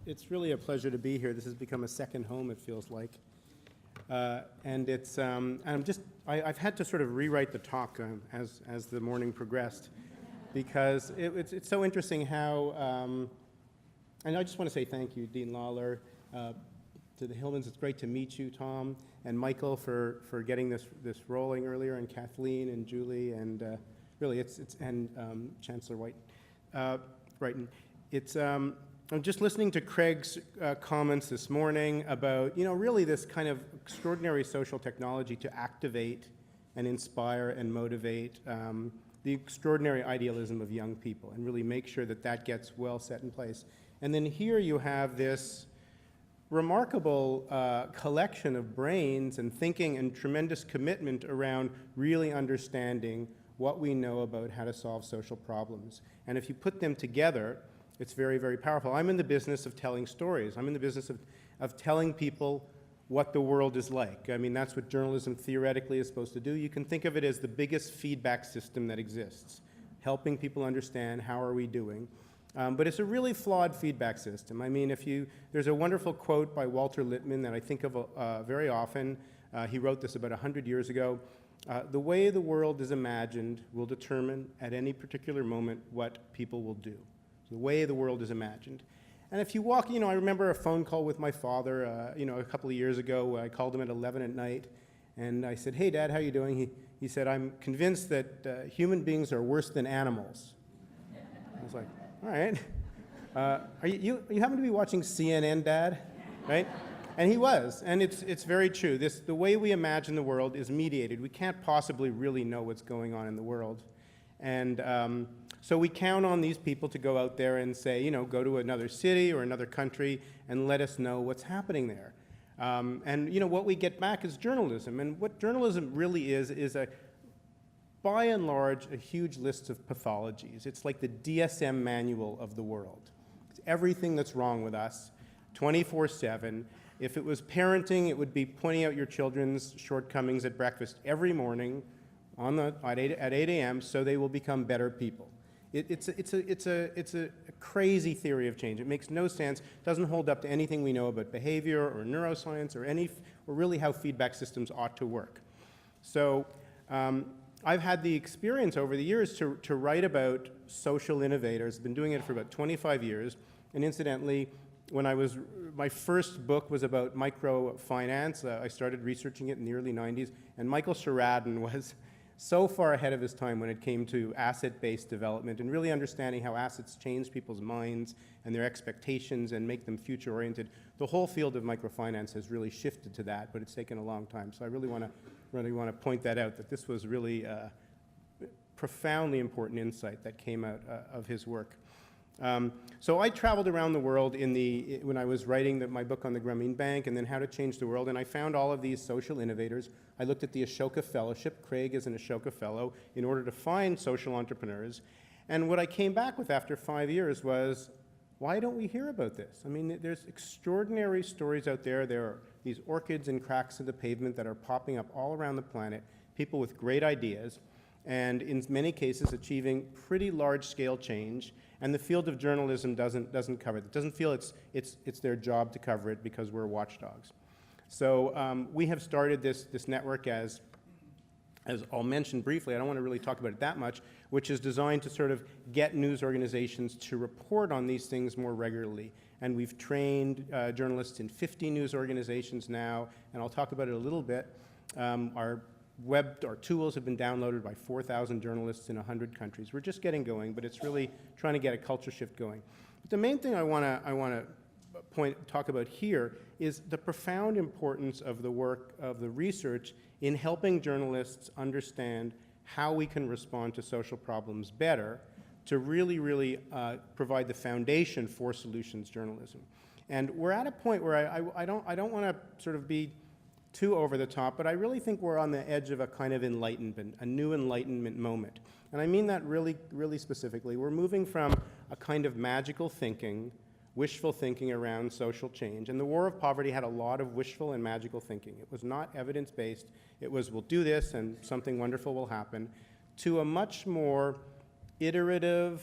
It's really a pleasure to be here. This has become a second home, it feels like. And it's, I've had to sort of rewrite the talk as the morning progressed, because it's so interesting how, and I just want to say thank you, Dean Lawler, to the Hillmans. It's great to meet you, Tom, and Michael for getting this rolling earlier, and Kathleen and Julie, and really and Chancellor Wrighton. I'm just listening to Craig's comments this morning about, really this kind of extraordinary social technology to activate and inspire and motivate the extraordinary idealism of young people, and really make sure that that gets well set in place. And then here you have this remarkable collection of brains and thinking and tremendous commitment around really understanding what we know about how to solve social problems. And if you put them together, it's very, very powerful. I'm in the business of telling stories. I'm in the business of telling people what the world is like. I mean, that's what journalism theoretically is supposed to do. You can think of it as the biggest feedback system that exists, helping people understand how are we doing. But it's a really flawed feedback system. I mean, there's a wonderful quote by Walter Lippmann that I think of very often. He wrote this about 100 years ago. The way the world is imagined will determine at any particular moment what people will do. The way the world is imagined. And if you walk, I remember a phone call with my father, a couple of years ago. I called him at 11 at night, and I said, "Hey, Dad, how you doing?" He said, "I'm convinced that human beings are worse than animals." I was like, "All right. You happen to be watching CNN, Dad?" Right? And he was, and it's very true. The way we imagine the world is mediated. We can't possibly really know what's going on in the world. And so we count on these people to go out there and say, go to another city or another country and let us know what's happening there. And what we get back is journalism. And what journalism really is by and large, a huge list of pathologies. It's like the DSM manual of the world. It's everything that's wrong with us, 24/7. If it was parenting, it would be pointing out your children's shortcomings at breakfast every morning at 8 a.m. so they will become better people. It's a crazy theory of change. It makes no sense. Doesn't hold up to anything we know about behavior or neuroscience or really how feedback systems ought to work. So I've had the experience over the years to write about social innovators. I've been doing it for about 25 years. And incidentally, my first book was about microfinance. I started researching it in the early 90s. And Michael Sheridan was so far ahead of his time when it came to asset-based development and really understanding how assets change people's minds and their expectations and make them future-oriented. The whole field of microfinance has really shifted to that, but it's taken a long time. So I really want to point that out, that this was really a profoundly important insight that came out of his work. So I traveled around the world when I was writing my book on the Grameen Bank and then how to change the world, and I found all of these social innovators. I looked at the Ashoka Fellowship. Craig is an Ashoka Fellow, in order to find social entrepreneurs. And what I came back with after 5 years was, why don't we hear about this? I mean, there's extraordinary stories out there. There are these orchids and cracks in the pavement that are popping up all around the planet, people with great ideas, and in many cases achieving pretty large-scale change. And the field of journalism doesn't cover it. It doesn't feel it's their job to cover it because we're watchdogs. So we have started this network as I'll mention briefly. I don't want to really talk about it that much, which is designed to sort of get news organizations to report on these things more regularly. And we've trained journalists in 50 news organizations now, and I'll talk about it a little bit. Our tools have been downloaded by 4,000 journalists in 100 countries. We're just getting going, but it's really trying to get a culture shift going. But the main thing I want to talk about here is the profound importance of the work of the research in helping journalists understand how we can respond to social problems better to really provide the foundation for solutions journalism. And we're at a point where I don't want to sort of be too over the top, but I really think we're on the edge of a kind of enlightenment, a new enlightenment moment. And I mean that really specifically. We're moving from a kind of magical thinking, wishful thinking around social change. And the War of Poverty had a lot of wishful and magical thinking. It was not evidence-based. It was, we'll do this and something wonderful will happen, to a much more iterative,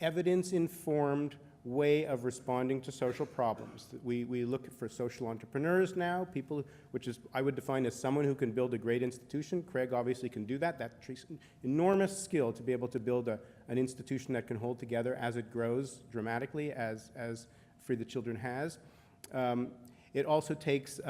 evidence-informed, way of responding to social problems. We look for social entrepreneurs now, people, which is, I would define as someone who can build a great institution. Craig obviously can do that. That takes enormous skill to be able to build an institution that can hold together as it grows dramatically, as Free the Children has. It also takes,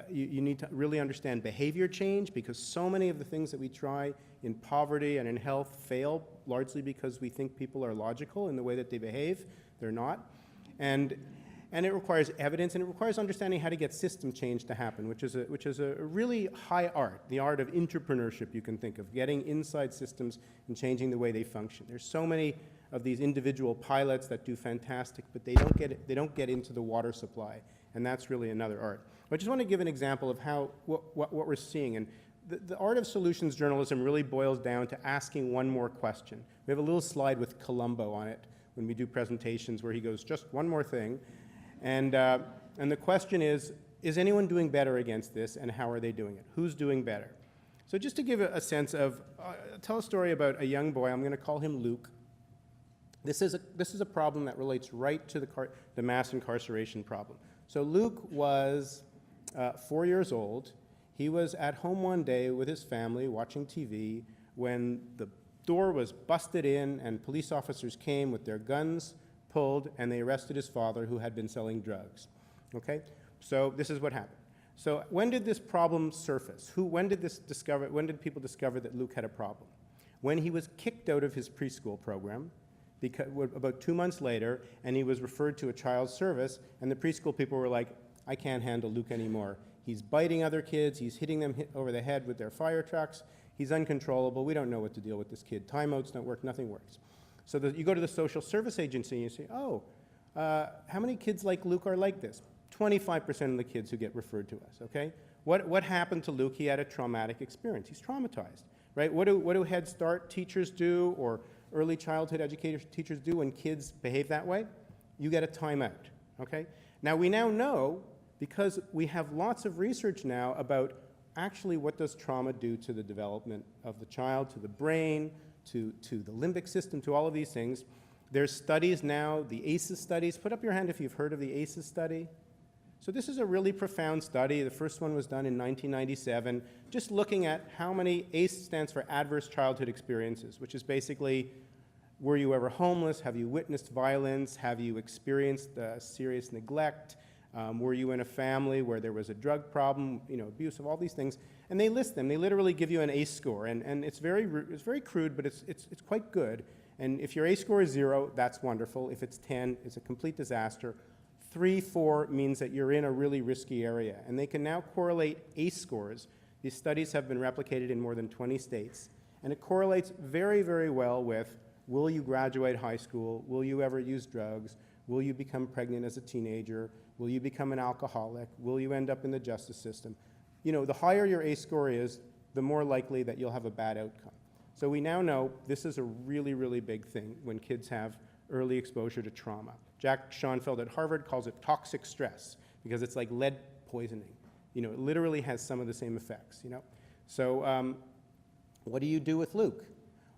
you need to really understand behavior change, because so many of the things that we try in poverty and in health fail largely because we think people are logical in the way that they behave. They're not. And it requires evidence, and it requires understanding how to get system change to happen, which is a really high art, the art of entrepreneurship, you can think of, getting inside systems and changing the way they function. There's so many of these individual pilots that do fantastic, but they don't get into the water supply, and that's really another art. I just want to give an example of how what we're seeing. And the art of solutions journalism really boils down to asking one more question. We have a little slide with Columbo on it when we do presentations where he goes, just one more thing. And the question is anyone doing better against this, and how are they doing it? Who's doing better? So just to give a sense of, tell a story about a young boy, I'm going to call him Luke. This is a problem that relates right to the mass incarceration problem. So Luke was 4 years old. He was at home one day with his family watching TV when the door was busted in and police officers came with their guns pulled, and they arrested his father, who had been selling drugs. Okay? So this is what happened. So when did this problem surface? When did people discover that Luke had a problem? When he was kicked out of his preschool program, about 2 months later, and he was referred to a child service, and the preschool people were like, I can't handle Luke anymore. He's biting other kids, he's hitting them over the head with their fire trucks, he's uncontrollable, we don't know what to deal with this kid. Timeouts don't work, nothing works. So you go to the social service agency and you say, oh, how many kids like Luke are like this? 25% of the kids who get referred to us, okay? What happened to Luke? He had a traumatic experience. He's traumatized, right? What do Head Start teachers do, or early childhood educators teachers do when kids behave that way? You get a timeout, okay? Now we now know, because we have lots of research now about actually what does trauma do to the development of the child, to the brain, to the limbic system, to all of these things. There's studies now, the ACEs studies. Put up your hand if you've heard of the ACEs study. So this is a really profound study. The first one was done in 1997, just looking at how many, ACE stands for Adverse Childhood Experiences, which is basically, were you ever homeless? Have you witnessed violence? Have you experienced serious neglect? Were you in a family where there was a drug problem, abuse of all these things? And they list them. They literally give you an ACE score, and it's very crude, but it's quite good. And if your ACE score is 0, that's wonderful. If it's 10, it's a complete disaster. 3, 4 means that you're in a really risky area. And they can now correlate ACE scores. These studies have been replicated in more than 20 states. And it correlates very, very well with, will you graduate high school? Will you ever use drugs? Will you become pregnant as a teenager? Will you become an alcoholic? Will you end up in the justice system? The higher your ACE score is, the more likely that you'll have a bad outcome. So we now know this is a really, really big thing when kids have early exposure to trauma. Jack Schoenfeld at Harvard calls it toxic stress, because it's like lead poisoning. It literally has some of the same effects, So what do you do with Luke?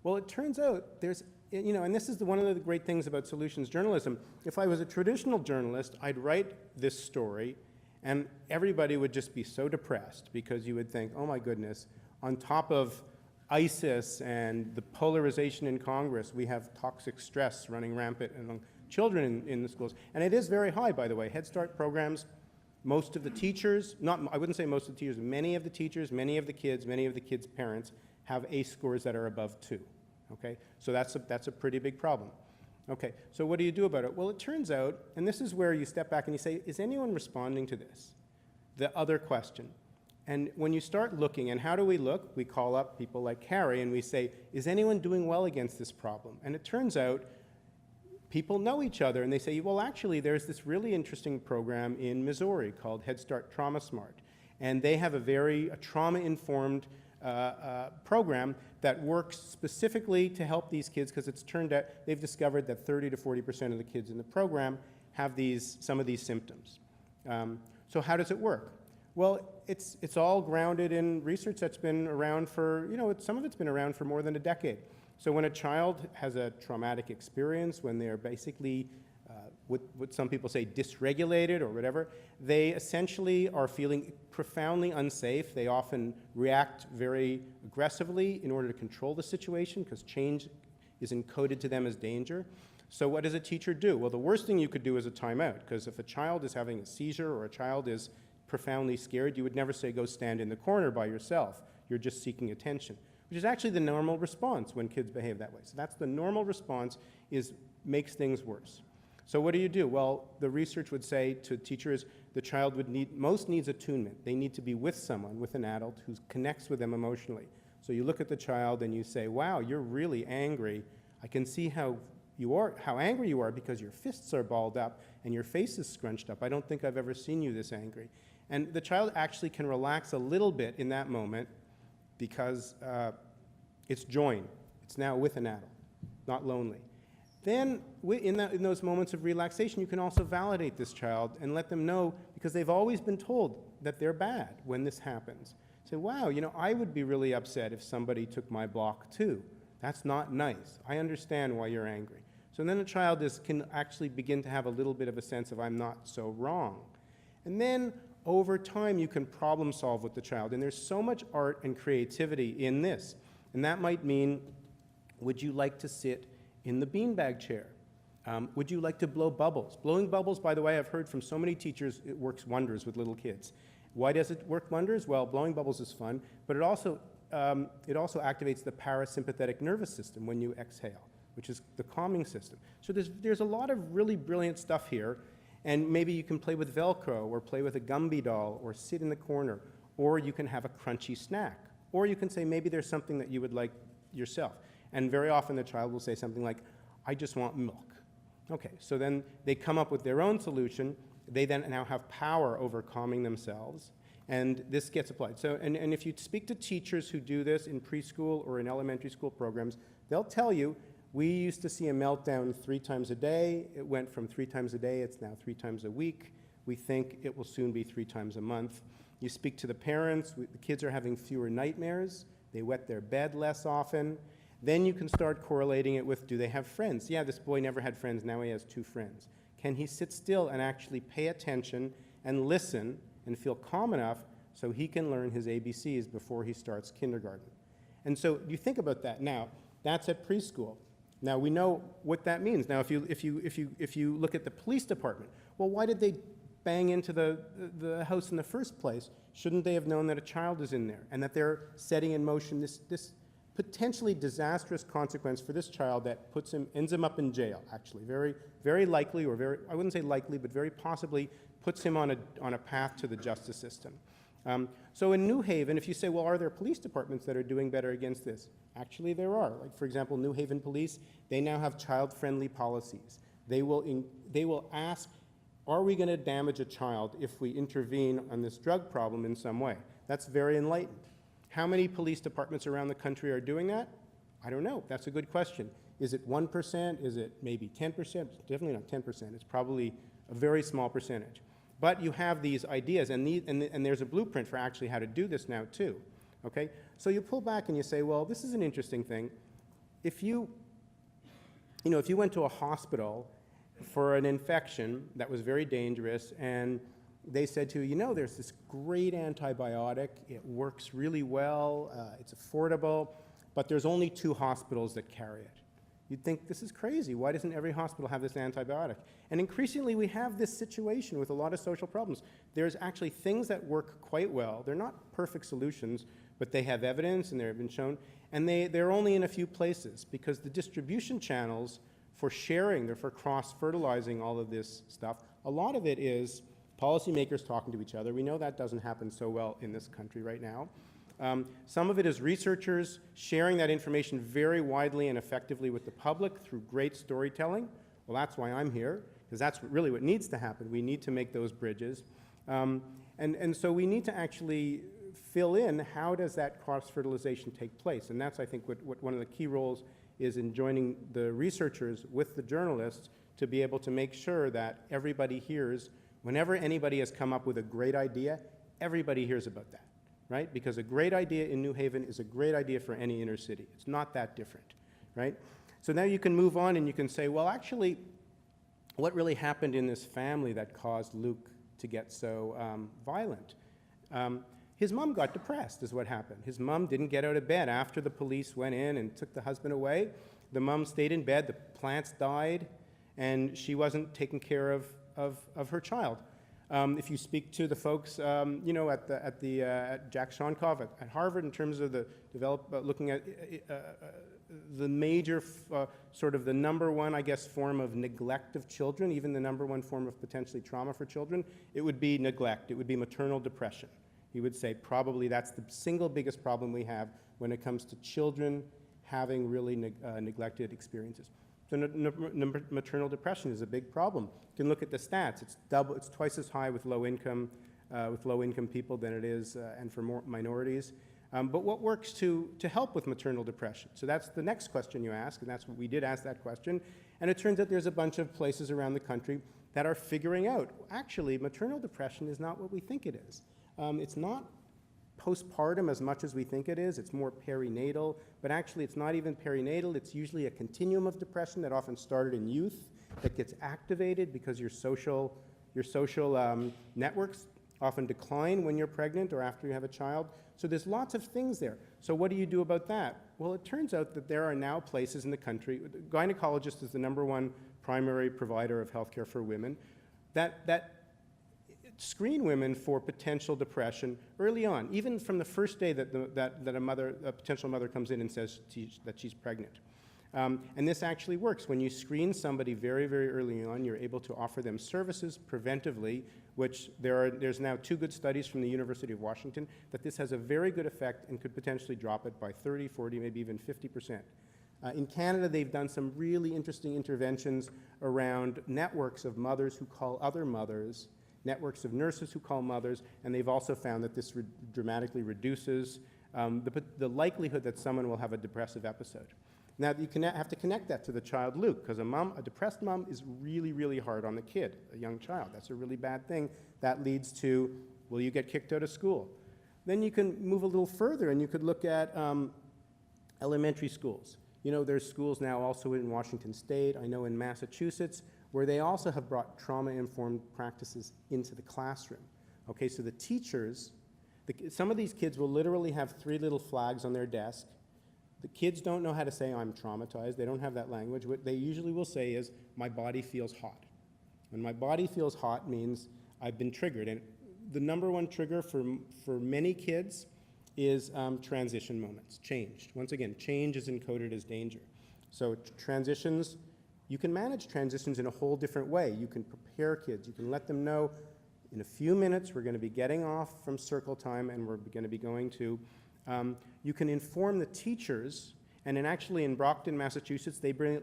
Well, it turns out there's, and this is one of the great things about solutions journalism. If I was a traditional journalist, I'd write this story, and everybody would just be so depressed, because you would think, oh my goodness, on top of ISIS and the polarization in Congress, we have toxic stress running rampant among children in the schools. And it is very high, by the way. Head Start programs, most of the teachers, I wouldn't say most of the teachers, many of the teachers, many of the kids' parents have ACE scores that are above 2. Okay, so that's a pretty big problem. Okay, so what do you do about it? Well, it turns out, and this is where you step back and you say, is anyone responding to this? The other question. And when you start looking, and how do we look? We call up people like Carrie and we say, is anyone doing well against this problem? And it turns out people know each other, and they say, well, actually, there's this really interesting program in Missouri called Head Start Trauma Smart. And they have a trauma-informed program that works specifically to help these kids, because it's turned out they've discovered that 30 to 40% of the kids in the program have some of these symptoms. So how does it work? Well, it's all grounded in research that's been around for, some of it's been around for more than a decade. So when a child has a traumatic experience, when they're basically what some people say dysregulated or whatever, they essentially are feeling profoundly unsafe. They often react very aggressively in order to control the situation because change is encoded to them as danger. So what does a teacher do? Well, the worst thing you could do is a timeout, because if a child is having a seizure or a child is profoundly scared, you would never say, go stand in the corner by yourself. You're just seeking attention, which is actually the normal response when kids behave that way. So that's the normal response, is makes things worse. So what do? Well, the research would say to teachers, the child would most needs attunement. They need to be with someone, with an adult who connects with them emotionally. So you look at the child and you say, wow, you're really angry. I can see how angry you are because your fists are balled up and your face is scrunched up. I don't think I've ever seen you this angry. And the child actually can relax a little bit in that moment because it's joined. It's now with an adult, not lonely. Then, in those moments of relaxation, you can also validate this child and let them know, because they've always been told that they're bad when this happens. Say, wow, I would be really upset if somebody took my block too. That's not nice. I understand why you're angry. So then the child can actually begin to have a little bit of a sense of, I'm not so wrong. And then, over time, you can problem solve with the child. And there's so much art and creativity in this. And that might mean, would you like to sit in the beanbag chair? Would you like to blow bubbles? Blowing bubbles, by the way, I've heard from so many teachers, it works wonders with little kids. Why does it work wonders? Well, blowing bubbles is fun, but it also activates the parasympathetic nervous system when you exhale, which is the calming system. So there's a lot of really brilliant stuff here, and maybe you can play with Velcro, or play with a Gumby doll, or sit in the corner, or you can have a crunchy snack, or you can say maybe there's something that you would like yourself. And very often the child will say something like, I just want milk. Okay, so then they come up with their own solution. They then now have power over calming themselves, and this gets applied. So, and if you speak to teachers who do this in preschool or in elementary school programs, they'll tell you, we used to see a meltdown 3 times a day. It went from 3 times a day, it's now 3 times a week. We think it will soon be 3 times a month. You speak to the parents, the kids are having fewer nightmares. They wet their bed less often. Then you can start correlating it with, do they have friends? Yeah, this boy never had friends, now he has 2 friends. Can he sit still and actually pay attention and listen and feel calm enough so he can learn his ABCs before he starts kindergarten? And so you think about that now. That's at preschool. Now we know what that means. Now if you look at the police department, well, why did they bang into the house in the first place? Shouldn't they have known that a child is in there and that they're setting in motion this potentially disastrous consequence for this child that ends him up in jail, actually. Very, very likely, or I wouldn't say likely, but very possibly puts him on a path to the justice system. So in New Haven, if you say, well, are there police departments that are doing better against this? Actually, there are. Like, for example, New Haven Police, they now have child-friendly policies. They will ask, are we going to damage a child if we intervene on this drug problem in some way? That's very enlightened. How many police departments around the country are doing that? I don't know. That's a good question. Is it 1%? Is it maybe 10%? It's definitely not 10%. It's probably a very small percentage. But you have these ideas, and there's a blueprint for actually how to do this now too. Okay? So you pull back and you say, well, this is an interesting thing. If you went to a hospital for an infection that was very dangerous, and they said to you, there's this great antibiotic, it works really well, it's affordable, but there's only 2 hospitals that carry it. You'd think, this is crazy. Why doesn't every hospital have this antibiotic? And increasingly, we have this situation with a lot of social problems. There's actually things that work quite well. They're not perfect solutions, but they have evidence and they've been shown. And they're only in a few places because the distribution channels for sharing, they're for cross-fertilizing all of this stuff. A lot of it is policymakers talking to each other. We know that doesn't happen so well in this country right now. Some of it is researchers sharing that information very widely and effectively with the public through great storytelling. Well, that's why I'm here, because that's really what needs to happen. We need to make those bridges. And so we need to actually fill in how does that cross-fertilization take place. And that's, I think, what one of the key roles is in joining the researchers with the journalists to be able to make sure that everybody hears. Whenever anybody has come up with a great idea, everybody hears about that, right? Because a great idea in New Haven is a great idea for any inner city. It's not that different, right? So now you can move on and you can say, well, actually, what really happened in this family that caused Luke to get so violent? His mom got depressed is what happened. His mom didn't get out of bed after the police went in and took the husband away. The mom stayed in bed, the plants died, and she wasn't taking care of her child. If you speak to the folks, at Jack Shonkoff at Harvard, in terms of looking at the major, sort of the number one, I guess, form of neglect of children, even the number one form of potentially trauma for children, it would be neglect. It would be maternal depression. He would say probably that's the single biggest problem we have when it comes to children having really neglected experiences. So maternal depression is a big problem. You can look at the stats. It's twice as high with low income people than it is and for more minorities. But what works to help with maternal depression? So that's the next question you ask, and that's what we did ask that question. And it turns out there's a bunch of places around the country that are figuring out, actually, maternal depression is not what we think it is. It's not postpartum as much as we think it is. It's more perinatal, but actually it's not even perinatal. It's usually a continuum of depression that often started in youth that gets activated because your social networks often decline when you're pregnant or after you have a child. So there's lots of things there. So what do you do about that? Well, it turns out that there are now places in the country, gynecologist is the number one primary provider of healthcare for women, that screen women for potential depression early on, even from the first day that a potential mother comes in and says that she's pregnant. And this actually works. When you screen somebody very, very early on, you're able to offer them services preventively, which there's now 2 good studies from the University of Washington that this has a very good effect and could potentially drop it by 30, 40, maybe even 50%. In Canada, they've done some really interesting interventions around networks of mothers who call other mothers, networks of nurses who call mothers, and they've also found that this dramatically reduces the likelihood that someone will have a depressive episode. Now, you have to connect that to the child Luke, because a depressed mom is really, really hard on the kid, a young child. That's a really bad thing. That leads to, will you get kicked out of school? Then you can move a little further, and you could look at elementary schools. You know, there's schools now also in Washington State, I know in Massachusetts, where they also have brought trauma-informed practices into the classroom. Okay, so the teachers, some of these kids will literally have 3 little flags on their desk. The kids don't know how to say, I'm traumatized. They don't have that language. What they usually will say is, my body feels hot. When my body feels hot means I've been triggered. And the number one trigger for many kids is transition moments, change. Once again, change is encoded as danger. So transitions, you can manage transitions in a whole different way. You can prepare kids. You can let them know, in a few minutes, we're going to be getting off from circle time and we're going to be going to you can inform the teachers, and actually in Brockton, Massachusetts, they bring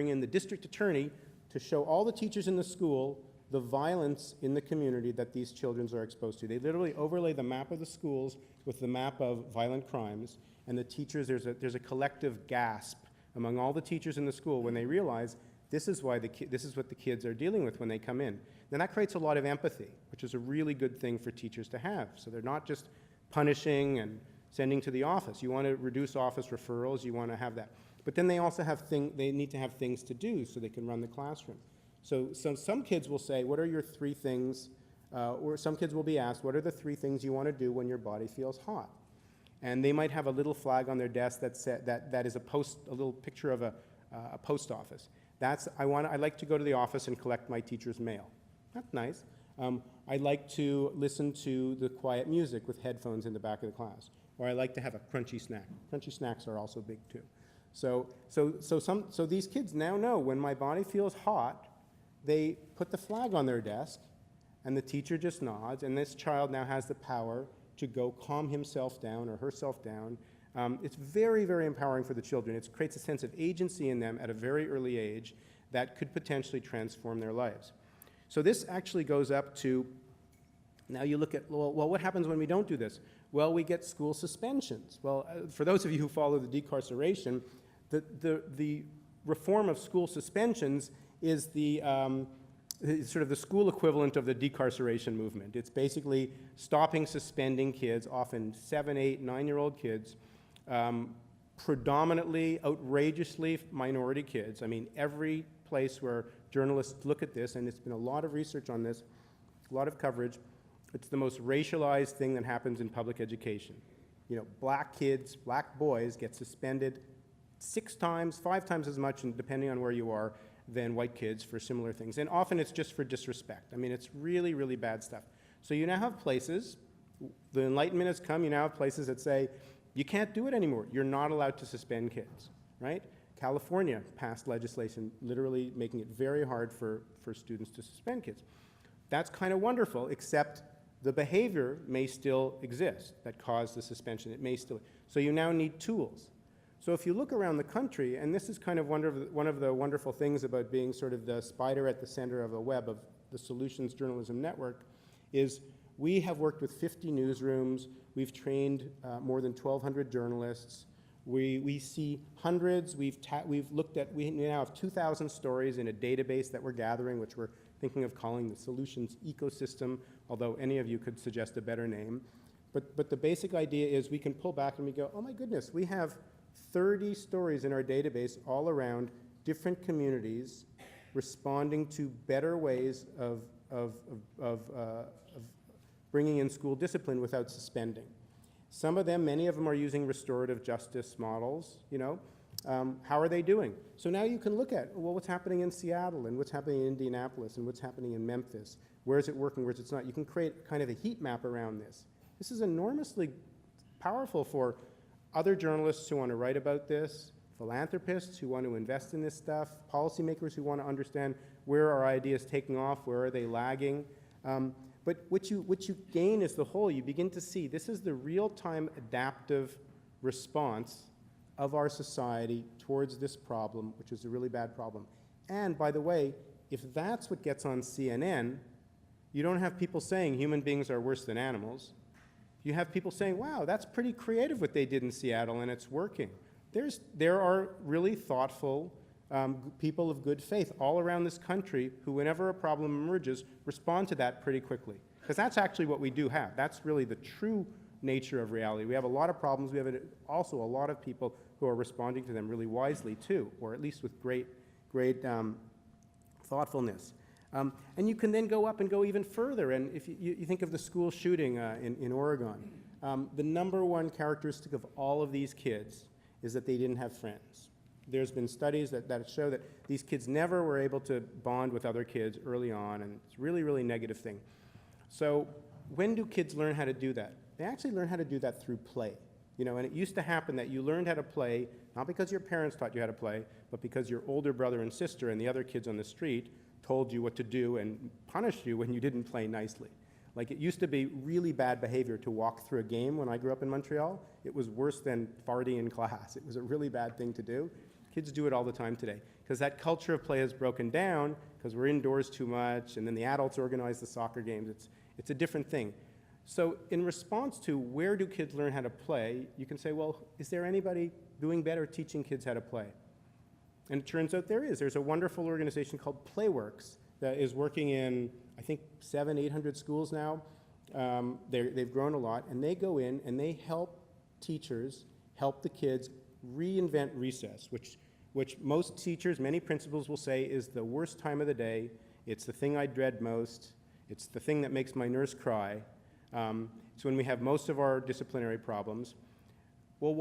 in the district attorney to show all the teachers in the school the violence in the community that these children are exposed to. They literally overlay the map of the schools with the map of violent crimes, and the teachers, there's a collective gasp among all the teachers in the school when they realize this is what the kids are dealing with when they come in. Then that creates a lot of empathy, which is a really good thing for teachers to have. So they're not just punishing and sending to the office. You want to reduce office referrals, you want to have that. But then they also they need to have things to do so they can run the classroom. So some kids will say, what are your 3 things, or some kids will be asked, what are the 3 things you want to do when your body feels hot? And they might have a little flag on their desk that is a little picture of a post office. I like to go to the office and collect my teacher's mail. That's nice. I like to listen to the quiet music with headphones in the back of the class, or I like to have a crunchy snack. Crunchy snacks are also big too. So these kids now know when my body feels hot, they put the flag on their desk, and the teacher just nods, and this child now has the power to go calm himself down or herself down. It's very, very empowering for the children. It creates a sense of agency in them at a very early age that could potentially transform their lives. So this actually goes up to, now you look at, well, what happens when we don't do this? Well, we get school suspensions. Well, for those of you who follow the decarceration, the reform of school suspensions is sort of the school equivalent of the decarceration movement. It's basically stopping suspending kids, often 7, 8, 9-year-old kids, predominantly, outrageously minority kids. I mean, every place where journalists look at this, and it's been a lot of research on this, a lot of coverage, it's the most racialized thing that happens in public education. You know, black kids, black boys get suspended 6 times, 5 times as much, and depending on where you are, than white kids for similar things. And often it's just for disrespect. I mean, it's really, really bad stuff. So you now have places, the Enlightenment has come, you now have places that say, you can't do it anymore. You're not allowed to suspend kids, right? California passed legislation literally making it very hard for students to suspend kids. That's kind of wonderful, except the behavior may still exist that caused the suspension. It may still. So you now need tools. So if you look around the country, and this is kind of one of the wonderful things about being sort of the spider at the center of a web of the Solutions Journalism Network, is we have worked with 50 newsrooms. We've trained more than 1,200 journalists. We see hundreds. We now have 2,000 stories in a database that we're gathering, which we're thinking of calling the Solutions Ecosystem, although any of you could suggest a better name. But the basic idea is we can pull back and we go, oh my goodness, we have 30 stories in our database all around different communities responding to better ways of bringing in school discipline without suspending. Some of them, many of them are using restorative justice models, you know. How are they doing? So now you can look at, well, what's happening in Seattle and what's happening in Indianapolis and what's happening in Memphis. Where is it working, where is it not? You can create kind of a heat map around this. This is enormously powerful for other journalists who want to write about this, philanthropists who want to invest in this stuff, policymakers who want to understand where are ideas taking off, where are they lagging. But what you gain is the whole. You begin to see this is the real-time adaptive response of our society towards this problem, which is a really bad problem. And by the way, if that's what gets on CNN, you don't have people saying human beings are worse than animals. You have people saying, wow, that's pretty creative what they did in Seattle, and it's working. There are really thoughtful people of good faith all around this country who, whenever a problem emerges, respond to that pretty quickly. Because that's actually what we do have. That's really the true nature of reality. We have a lot of problems. We have also a lot of people who are responding to them really wisely, too, or at least with great thoughtfulness. And you can then go up and go even further. And if you think of the school shooting in Oregon, the number one characteristic of all of these kids is that they didn't have friends. There's been studies that show that these kids never were able to bond with other kids early on, and it's a really, really negative thing. So when do kids learn how to do that? They actually learn how to do that through play. You know, and it used to happen that you learned how to play, not because your parents taught you how to play, but because your older brother and sister and the other kids on the street told you what to do and punished you when you didn't play nicely. Like, it used to be really bad behavior to walk through a game when I grew up in Montreal. It was worse than farting in class. It was a really bad thing to do. Kids do it all the time today because that culture of play has broken down because we're indoors too much, and then the adults organize the soccer games. It's a different thing. So in response to where do kids learn how to play, you can say, well, is there anybody doing better teaching kids how to play? And it turns out there is. There's a wonderful organization called Playworks that is working in, I think, 700-800 schools now. They've grown a lot, and they go in and they help teachers help the kids reinvent recess, which most teachers, many principals will say is the worst time of the day. It's the thing I dread most. It's the thing that makes my nurse cry. It's when we have most of our disciplinary problems. Well,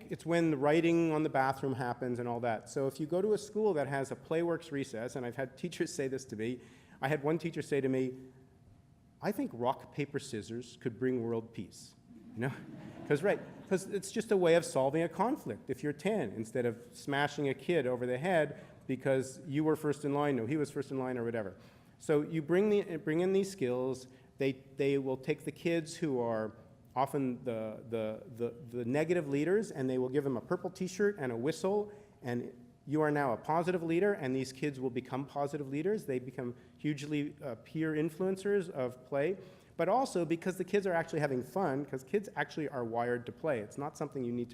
it's when the writing on the bathroom happens and all that. So if you go to a school that has a Playworks recess, and I've had teachers say this to me, I had one teacher say to me, I think rock, paper, scissors could bring world peace. You know? Because it's just a way of solving a conflict. If you're 10, instead of smashing a kid over the head because you were first in line, no, he was first in line, or whatever. So you bring in these skills. They will take the kids who are often the negative leaders, and they will give them a purple T-shirt and a whistle, and you are now a positive leader, and these kids will become positive leaders. They become hugely peer influencers of play, but also because the kids are actually having fun, because kids actually are wired to play. It's not something you need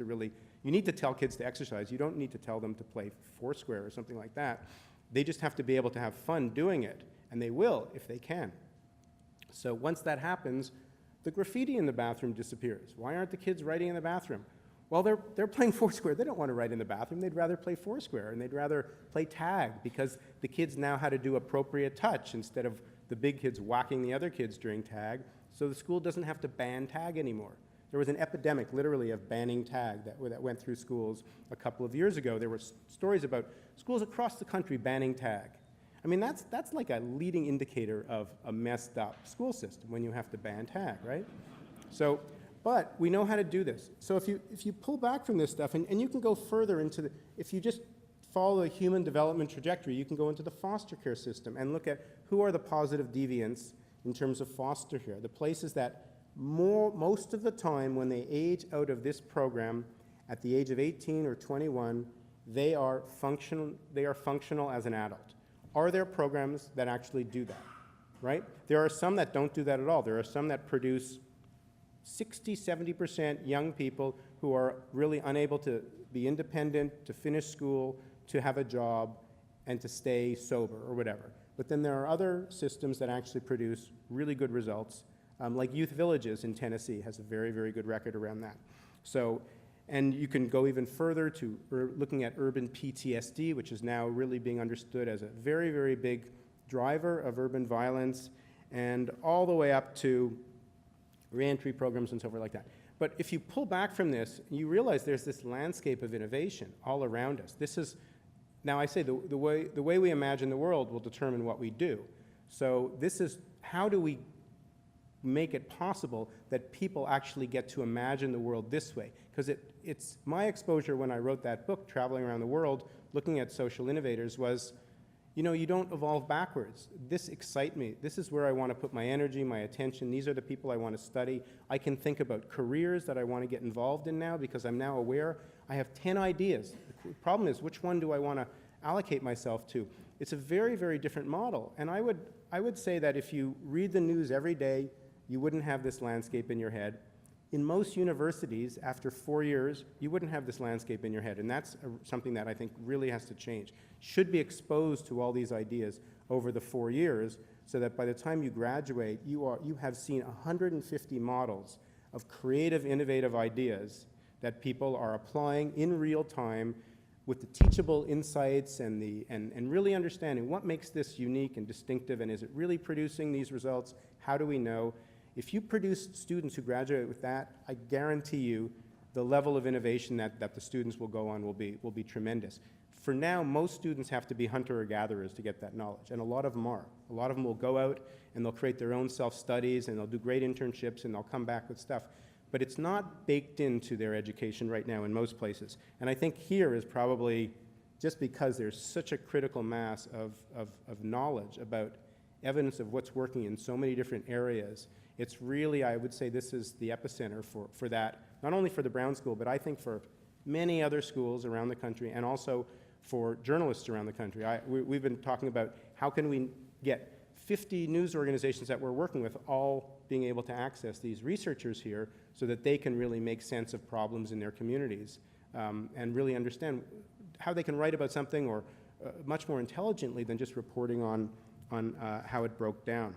to tell kids to exercise. You don't need to tell them to play Foursquare or something like that. They just have to be able to have fun doing it, and they will if they can. So once that happens, the graffiti in the bathroom disappears. Why aren't the kids writing in the bathroom? Well, they're playing Foursquare. They don't want to write in the bathroom. They'd rather play Foursquare, and they'd rather play tag because the kids know how to do appropriate touch instead of the big kids whacking the other kids during tag. So the school doesn't have to ban tag anymore. There was an epidemic, literally, of banning tag that went through schools a couple of years ago. There were stories about schools across the country banning tag. I mean, that's like a leading indicator of a messed up school system when you have to ban tag, right? So, but we know how to do this. So if you pull back from this stuff, and you can go further into if you just follow the human development trajectory, you can go into the foster care system and look at who are the positive deviants in terms of foster care, the places that most of the time when they age out of this program at the age of 18 or 21, they are functional as an adult. Are there programs that actually do that, right? There are some that don't do that at all. There are some that produce 60, 70% young people who are really unable to be independent, to finish school, to have a job, and to stay sober or whatever. But then there are other systems that actually produce really good results, like Youth Villages in Tennessee has a very, very good record around that. So, and you can go even further to looking at urban PTSD, which is now really being understood as a very, very big driver of urban violence, and all the way up to reentry programs and so forth like that. But if you pull back from this, you realize there's this landscape of innovation all around us. This is, now I say the way we imagine the world will determine what we do. So this is, how do we make it possible that people actually get to imagine the world this way? Because it's my exposure when I wrote that book, traveling around the world, looking at social innovators, was, you know, you don't evolve backwards. This excites me. This is where I want to put my energy, my attention. These are the people I want to study. I can think about careers that I want to get involved in now because I'm now aware. I have 10 ideas. The problem is, which one do I want to allocate myself to? It's a very, very different model. And I would say that if you read the news every day, you wouldn't have this landscape in your head. In most universities, after 4 years, you wouldn't have this landscape in your head, and that's something that I think really has to change. Should be exposed to all these ideas over the 4 years, so that by the time you graduate, you have seen 150 models of creative, innovative ideas that people are applying in real time with the teachable insights and really understanding what makes this unique and distinctive, and is it really producing these results? How do we know? If you produce students who graduate with that, I guarantee you the level of innovation that the students will go on will be tremendous. For now, most students have to be hunter or gatherers to get that knowledge, and a lot of them are. A lot of them will go out and they'll create their own self-studies and they'll do great internships and they'll come back with stuff. But it's not baked into their education right now in most places. And I think here is probably, just because there's such a critical mass of knowledge about evidence of what's working in so many different areas, it's really, I would say this is the epicenter for that, not only for the Brown School, but I think for many other schools around the country, and also for journalists around the country. We've been talking about how can we get 50 news organizations that we're working with all being able to access these researchers here so that they can really make sense of problems in their communities and really understand how they can write about something or much more intelligently than just reporting on how it broke down.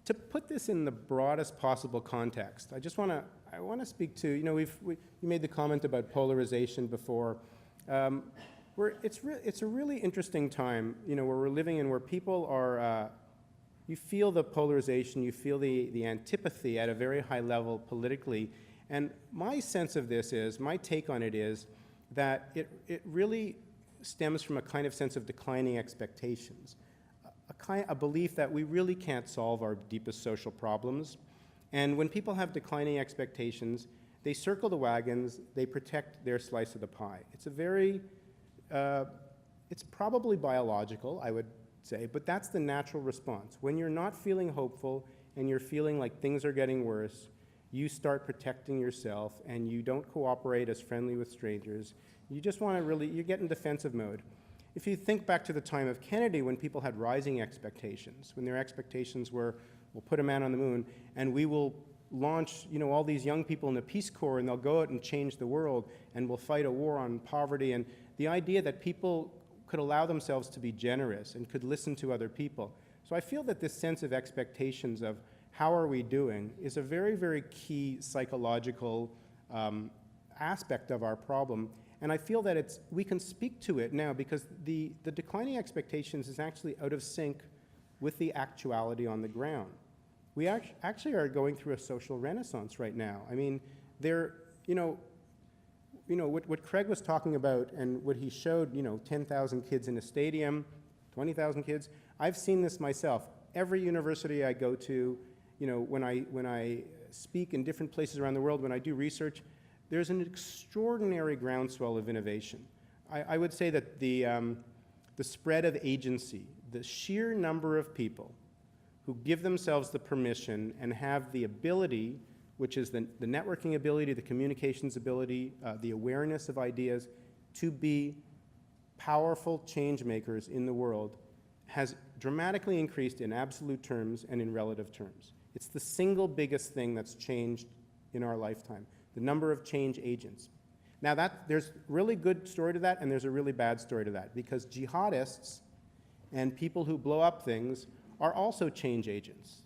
To put this in the broadest possible context, I want to speak to, you know, you made the comment about polarization before. It's a really interesting time, you know, where we're living in, where people are, you feel the polarization, you feel the antipathy at a very high level politically. And my sense of this is, my take on it is that it really stems from a kind of sense of declining expectations. A belief that we really can't solve our deepest social problems. And when people have declining expectations, they circle the wagons, they protect their slice of the pie. It's a very, it's probably biological, I would say, but that's the natural response. When you're not feeling hopeful and you're feeling like things are getting worse, you start protecting yourself and you don't cooperate as friendly with strangers. You just want to really, you get in defensive mode. If you think back to the time of Kennedy, when people had rising expectations, when their expectations were, we'll put a man on the moon, and we will launch, you know, all these young people in the Peace Corps, and they'll go out and change the world, and we'll fight a war on poverty, and the idea that people could allow themselves to be generous and could listen to other people. So I feel that this sense of expectations of how are we doing is a very, very key psychological aspect of our problem. And I feel that we can speak to it now because the declining expectations is actually out of sync with the actuality on the ground. We actually are going through a social renaissance right now. I mean, what Craig was talking about and what he showed, 10,000 kids in a stadium, 20,000 kids. I've seen this myself. Every university I go to, when I speak in different places around the world, when I do research, there's an extraordinary groundswell of innovation. I would say that the spread of agency, the sheer number of people who give themselves the permission and have the ability, which is the networking ability, the communications ability, the awareness of ideas, to be powerful change makers in the world, has dramatically increased in absolute terms and in relative terms. It's the single biggest thing that's changed in our lifetime, the number of change agents. Now there's a really good story to that, and there's a really bad story to that, because jihadists and people who blow up things are also change agents.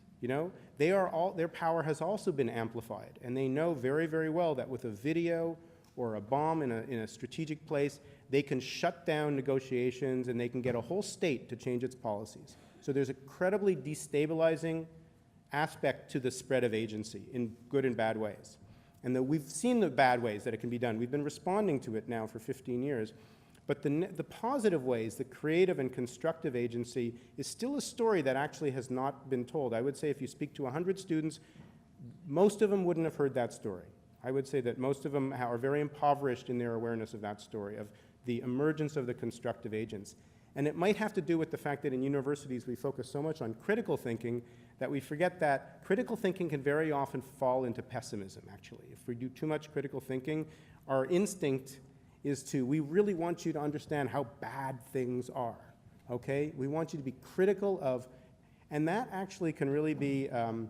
Their power has also been amplified, and they know very, very well that with a video or a bomb in a strategic place, they can shut down negotiations and they can get a whole state to change its policies. So there's an incredibly destabilizing aspect to the spread of agency in good and bad ways. And we've seen the bad ways that it can be done. We've been responding to it now for 15 years. But the positive ways, the creative and constructive agency, is still a story that actually has not been told. I would say if you speak to 100 students, most of them wouldn't have heard that story. I would say that most of them are very impoverished in their awareness of that story, of the emergence of the constructive agents. And it might have to do with the fact that in universities we focus so much on critical thinking that we forget that critical thinking can very often fall into pessimism, actually. If we do too much critical thinking, our instinct is we really want you to understand how bad things are, okay? We want you to be critical of, and that actually can really be, the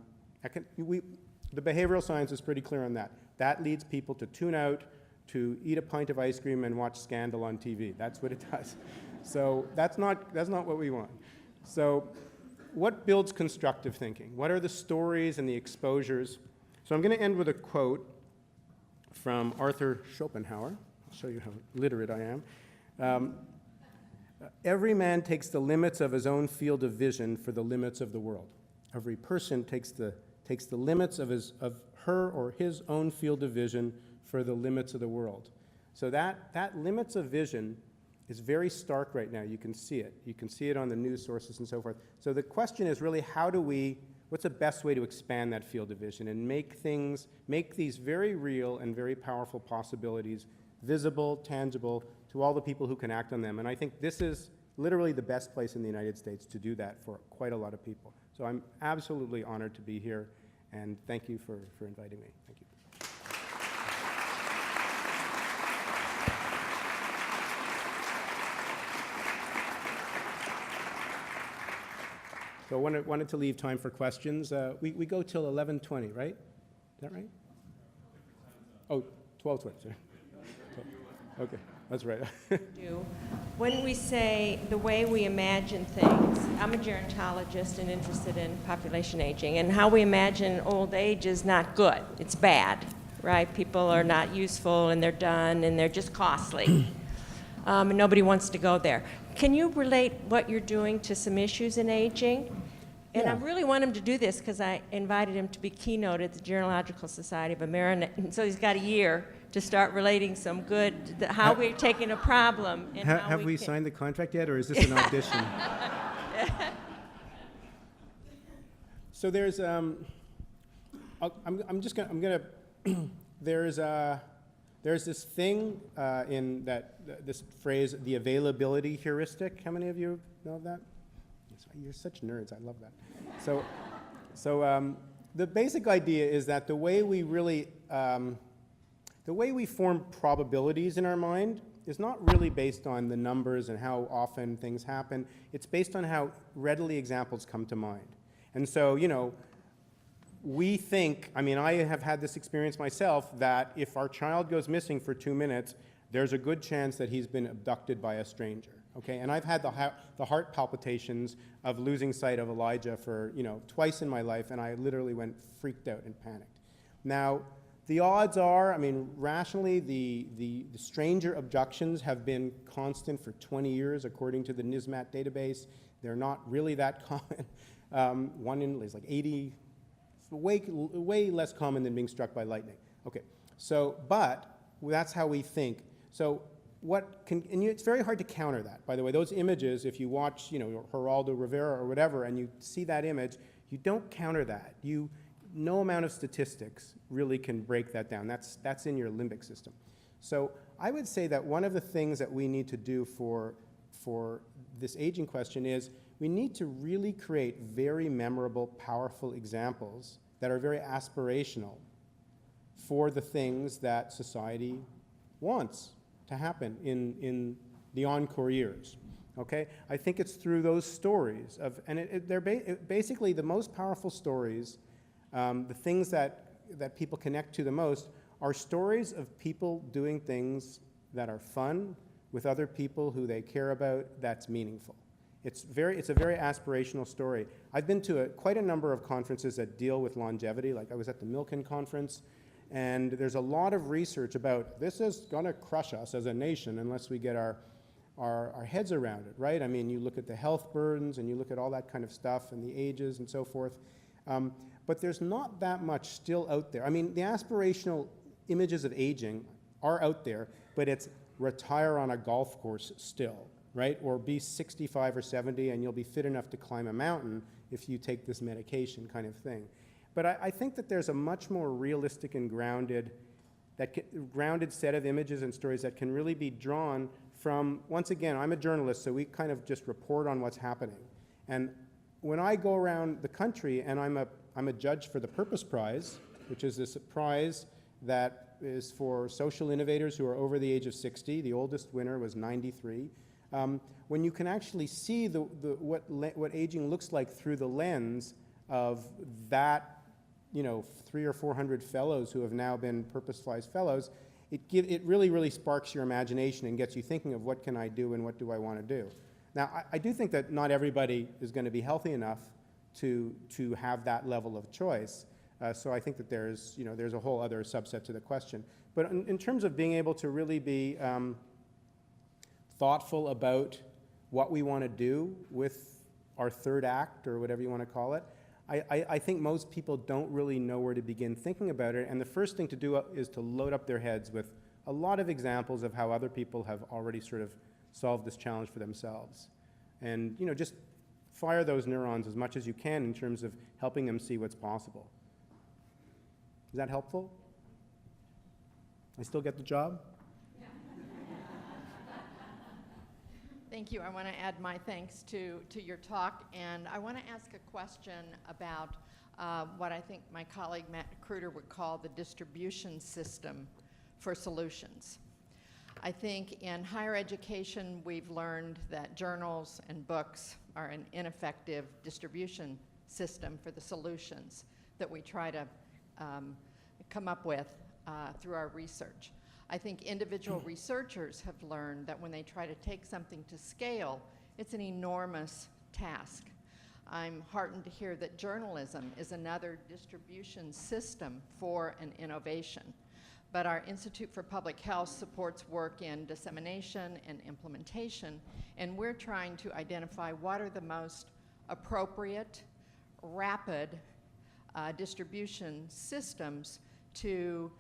behavioral science is pretty clear on that. That leads people to tune out, to eat a pint of ice cream and watch Scandal on TV. That's what it does. So that's not what we want. So what builds constructive thinking? What are the stories and the exposures? So I'm going to end with a quote from Arthur Schopenhauer. I'll show you how literate I am. Every man takes the limits of his own field of vision for the limits of the world. Every person takes the limits of her or his own field of vision for the limits of the world. So that limits of vision is very stark right now. You can see it. You can see it on the news sources and so forth. So the question is really what's the best way to expand that field of vision and make these very real and very powerful possibilities visible, tangible to all the people who can act on them. And I think this is literally the best place in the United States to do that for quite a lot of people. So I'm absolutely honored to be here, and thank you for inviting me. Thank you. So I wanted to leave time for questions. We go till 11:20, right? Is that right? Oh, 12:20, sorry. Okay, that's right. When we say the way we imagine things, I'm a gerontologist and interested in population aging, and how we imagine old age is not good. It's bad, right? People are not useful, and they're done, and they're just costly. And nobody wants to go there. Can you relate what you're doing to some issues in aging? And Yeah. I really want him to do this because I invited him to be keynote at the Gerontological Society of America, and so he's got a year to start relating some good, how we're taking a problem. And Have we signed the contract yet, or is this an audition? So there's, there's this thing in this phrase, the availability heuristic. How many of you know of that? You're such nerds. I love that. So the basic idea is that the way we form probabilities in our mind is not really based on the numbers and how often things happen. It's based on how readily examples come to mind. And so, we think, I have had this experience myself, that if our child goes missing for 2 minutes, there's a good chance that he's been abducted by a stranger. Okay, and I've had the heart palpitations of losing sight of Elijah for twice in my life, and I literally went freaked out and panicked. Now, The odds are, I mean, rationally, the stranger abductions have been constant for 20 years, according to the NISMAT database. They're not really that common. One in is like 80, way less common than being struck by lightning. Okay, so, but that's how we think. So it's very hard to counter that. By the way, those images, if you watch, Geraldo Rivera or whatever, and you see that image, you don't counter that. No amount of statistics really can break that down. That's in your limbic system. So I would say that one of the things that we need to do for this aging question is we need to really create very memorable, powerful examples that are very aspirational for the things that society wants to happen in the encore years. Okay? I think it's through those stories they're basically the most powerful stories. The things that people connect to the most are stories of people doing things that are fun with other people who they care about that's meaningful. It's a very aspirational story. I've been to quite a number of conferences that deal with longevity. Like I was at the Milken conference, and there's a lot of research about this is going to crush us as a nation unless we get our heads around it, right? I mean, you look at the health burdens and you look at all that kind of stuff and the ages and so forth. But there's not that much still out there. I mean, the aspirational images of aging are out there, but it's retire on a golf course still, right? Or be 65 or 70 and you'll be fit enough to climb a mountain if you take this medication kind of thing. But I think that there's a much more realistic and grounded set of images and stories that can really be drawn from, once again, I'm a journalist, so we kind of just report on what's happening. And when I go around the country and I'm a judge for the Purpose Prize, which is this prize that is for social innovators who are over the age of 60. The oldest winner was 93. When you can actually see what aging looks like through the lens of that, 300 or 400 fellows who have now been Purpose Prize fellows, it really, really sparks your imagination and gets you thinking of what can I do and what do I want to do. Now, I do think that not everybody is going to be healthy enough to have that level of choice. So I think that there's a whole other subset to the question. But in terms of being able to really be thoughtful about what we want to do with our third act, or whatever you want to call it, I think most people don't really know where to begin thinking about it. And the first thing to do is to load up their heads with a lot of examples of how other people have already sort of solved this challenge for themselves. And just fire those neurons as much as you can in terms of helping them see what's possible. Is that helpful? I still get the job? Thank you. I want to add my thanks to your talk, and I want to ask a question about what I think my colleague Matt Kruder would call the distribution system for solutions. I think in higher education we've learned that journals and books are an ineffective distribution system for the solutions that we try to come up with through our research. I think individual researchers have learned that when they try to take something to scale, it's an enormous task. I'm heartened to hear that journalism is another distribution system for an innovation. But our Institute for Public Health supports work in dissemination and implementation, and we're trying to identify what are the most appropriate, rapid distribution systems to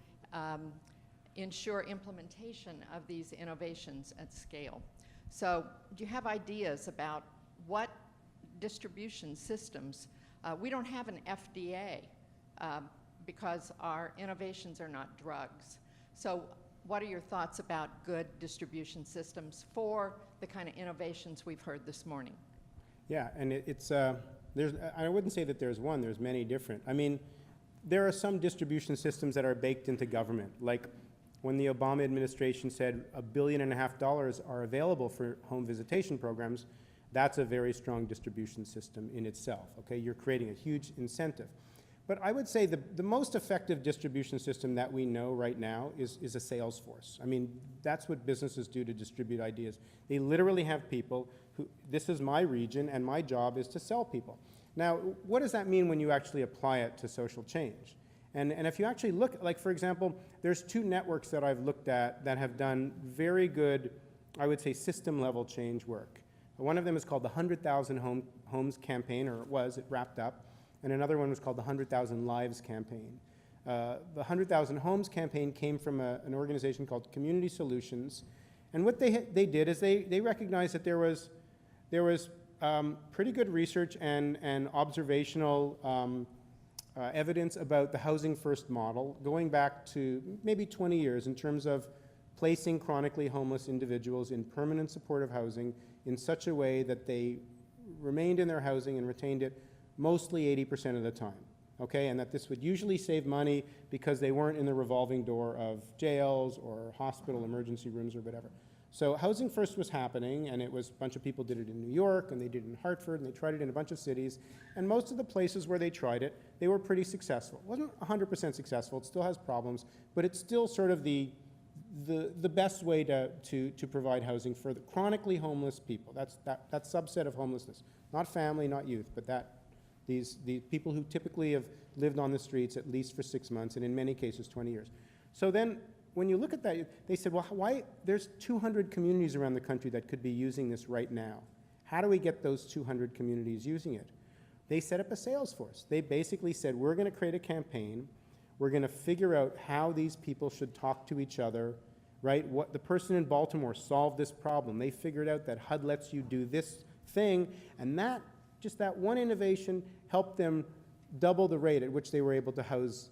ensure implementation of these innovations at scale. So do you have ideas about what distribution systems? We don't have an FDA because our innovations are not drugs. So what are your thoughts about good distribution systems for the kind of innovations we've heard this morning? Yeah, and I wouldn't say that there's one, there's many different. I mean, there are some distribution systems that are baked into government, like when the Obama administration said $1.5 billion are available for home visitation programs, that's a very strong distribution system in itself, okay? You're creating a huge incentive. But I would say the most effective distribution system that we know right now is a sales force. I mean, that's what businesses do to distribute ideas. They literally have people who, this is my region and my job is to sell people. Now, what does that mean when you actually apply it to social change? And if you actually look, like for example, there's two networks that I've looked at that have done very good, I would say, system level change work. One of them is called the 100,000 Homes Campaign, or it wrapped up. And another one was called the 100,000 Lives Campaign. The 100,000 Homes Campaign came from an organization called Community Solutions. And what they did is they recognized that there was pretty good research and observational evidence about the housing first model going back to maybe 20 years in terms of placing chronically homeless individuals in permanent supportive housing in such a way that they remained in their housing and retained it mostly 80% of the time, okay? And that this would usually save money because they weren't in the revolving door of jails or hospital emergency rooms or whatever. So housing first was happening, and a bunch of people did it in New York, and they did it in Hartford, and they tried it in a bunch of cities. And most of the places where they tried it, they were pretty successful. It wasn't 100% successful, it still has problems, but it's still sort of the best way to provide housing for the chronically homeless people. That subset of homelessness. Not family, not youth, but these people who typically have lived on the streets at least for 6 months, and in many cases 20 years. So then, when you look at that, they said, well, why? There's 200 communities around the country that could be using this right now. How do we get those 200 communities using it? They set up a sales force. They basically said, we're going to create a campaign. We're going to figure out how these people should talk to each other, right? The person in Baltimore solved this problem. They figured out that HUD lets you do this thing, and just that one innovation helped them double the rate at which they were able to house